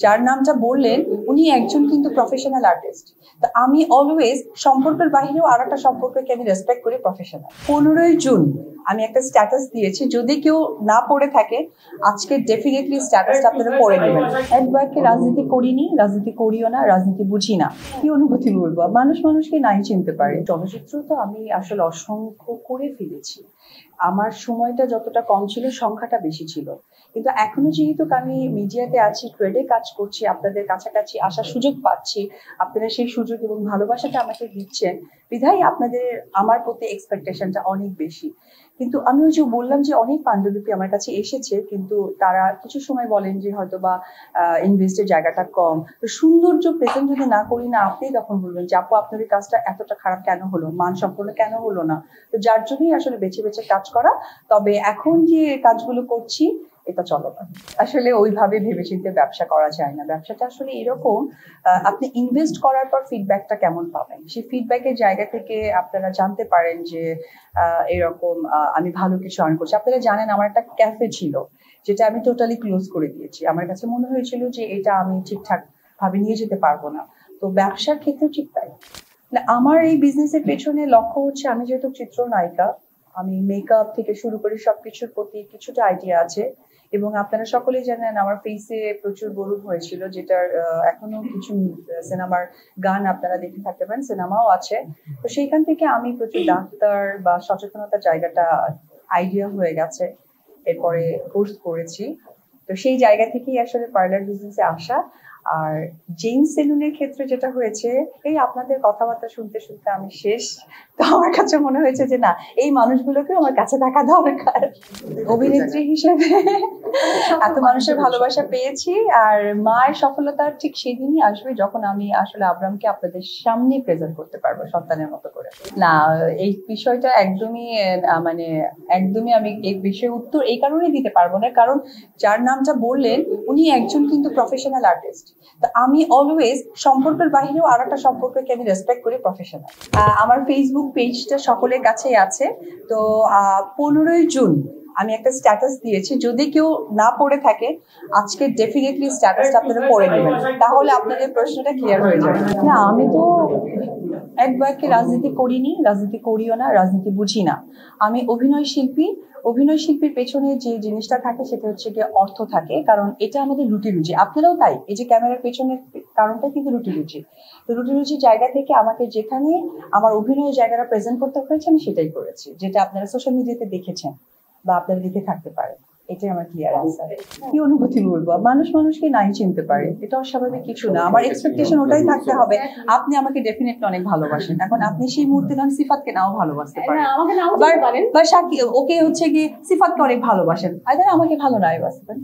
যার নামটা বললেন উনি একজন কিন্তু প্রফেশনাল আর্টিস্ট। তো আমি অলওয়েজ সম্পর্কের বাহিরেও আর একটা সম্পর্ককে আমি রেসপেক্ট করি প্রফেশনাল। 15ই জুন আমি একটা স্ট্যাটাস দিয়েছি, যদি কেউ না পড়ে থাকে আজকে ডেফিনেটলি স্ট্যাটাসটা আপনারা পড়ে নেবেন। একবারকে রাজনীতি করিনি, রাজনীতি করিও না, রাজনীতি বুঝি না। কি অনুভূতি বলবো, মানুষ মানুষকে নাই চিনতে পারে। চলচ্চিত্র তো আমি আসলে অসংখ্য করে ফেলেছি। আমার সময়টা যতটা কম ছিল সংখ্যাটা বেশি ছিল, কিন্তু এখনো যেহেতু আমি মিডিয়াতে আছি, ট্রেডে কাজ করছি, আপনাদের কাছাকাছি আসার সুযোগ পাচ্ছি, আপনারা সেই সুযোগ এবং ভালোবাসাটা আমাকে দিচ্ছেন বিধায় আপনাদের আমার প্রতি এক্সপেকটেশনটা অনেক বেশি। কিন্তু আমি ওই যে বললাম যে অনেক পাণ্ডুলিপি আমার কাছে এসেছে, কিন্তু তারা কিছু সময় বলেন যে হয়তো বা ইনভেস্টের জায়গাটা কম। তো সৌন্দর্য প্রেজেন্ট যদি না করি না, আপনি তখন বলবেন যে আপু আপনার এই কাজটা এতটা খারাপ কেন হলো, মানসম্পন্ন কেন হলো না। তো যার জন্যই আসলে বেছে বেছে কাজ করা। তবে এখন যে কাজগুলো করছি এটা চলমান। আসলে ওইভাবে ভেবেচিন্তে ব্যবসা করা যায় না। ব্যবসাটা আসলে এরকম, আপনি ইনভেস্ট করার পর ফিডব্যাকটা কেমন পাবেন, সেই ফিডব্যাকের জায়গা থেকে আপনারা জানতে পারেন যে এরকম আমি ভালো কিছু আর্ন করছি। আপনারা জানেন আমার একটা ক্যাফে ছিল, যেটা আমি টোটালি ক্লোজ করে দিয়েছি। আমার কাছে মনে হয়েছিল যে এটা আমি ঠিকঠাক ভাবে নিয়ে যেতে পারবো না। তো ব্যবসার ক্ষেত্রে ঠিক তাই। আমার এই বিজনেসের পেছনে লক্ষ্য হচ্ছে, আমি যেহেতু চিত্রনায়িকা, আমি মেকআপ থেকে শুরু করে সবকিছুর প্রতি কিছুটা আইডিয়া আছে। এবং আপনারা সকলেই জানেন আমার ফেসে প্রচুর বরুণ হয়েছিল, যেটার এখনো কিছু সিনেমার গান আপনারা দেখে থাকতে পারেন, সিনেমাও আছে। তো সেইখান থেকে আমি প্রচুর ডাক্তার বা সচেতনতার জায়গাটা আইডিয়া হয়ে গেছে। এরপরে কোর্স করেছি। তো সেই জায়গা থেকেই আসলে পার্লার বিজনেসে আসা। আর জেন্টস সেলুনের ক্ষেত্রে যেটা হয়েছে, এই আপনাদের কথাবার্তা শুনতে শুনতে আমি শেষ। তো আমার কাছে মনে হয়েছে যে না, এই মানুষগুলোকে আমার কাছে থাকা দরকার। অভিনেত্রী হিসেবে এত মানুষের ভালোবাসা পেয়েছি, আর মায়ের সফলতা ঠিক সেদিনই আসবে যখন আমি আসলে আব্রামকে আপনাদের সামনে প্রেজেন্ট করতে পারবো সন্তানের মতো করে। না, এই বিষয়টা একদমই আমি এই বিষয়ে উত্তর এই কারণেই দিতে পারবো না, কারণ যার নামটা বললেন উনি একজন কিন্তু প্রফেশনাল আর্টিস্ট। তো আমি অলওয়েজ সম্পর্কের বাহিরেও আর একটা সম্পর্ককে আমি রেসপেক্ট করি প্রফেশনাল। আমার ফেসবুক পেজটা সকলের কাছেই আছে। তো 15ই জুন আমি একটা স্ট্যাটাস দিয়েছি, যদি কেউ না পড়ে থাকে আজকে ডেফিনেটলি স্ট্যাটাসটা আপনারা পড়ে নেবেন, তাহলে আপনাদের প্রশ্নটা ক্লিয়ার হয়ে যাবে। না, আমি তো একবারকে রাজনীতি করিনি, রাজনীতি করিও না, রাজনীতি বুঝি না। আমি অভিনয় শিল্পী। অভিনয় শিল্পীর পেছনে যে জিনিসটা থাকে সেটা হচ্ছে গিয়ে অর্থ থাকে, কারণ এটা আমাদের রুটি রুজি। আপনারাও তাই, এই যে ক্যামেরার পেছনের কারণটা কিন্তু রুটি রুজি। তো রুটি রুজির জায়গা থেকে আমাকে যেখানে আমার অভিনয়ের জায়গাটা প্রেজেন্ট করতে হয়েছে আমি সেটাই করেছি, যেটা আপনারা সোশ্যাল মিডিয়াতে দেখেছেন বা আপনারা দেখে থাকতে পারেন। এটাই আমার ক্লিয়ার আনসার। কি অনুভূতি বলবো, মানুষ মানুষকে নাই চিনতে পারে, এটা অস্বাভাবিক কিছু না। আমার এক্সপেকটেশন ওটাই থাকতে হবে, আপনি আমাকে ডেফিনেটলি অনেক ভালোবাসেন। এখন আপনি সেই মুহূর্তে নাম সিফাতকে নাও ভালোবাসতে পারেন, বা ওকে হচ্ছে গিয়ে সিফাতকে অনেক ভালোবাসেন, আইদার আমাকে ভালো নাই বাসতে পারেন।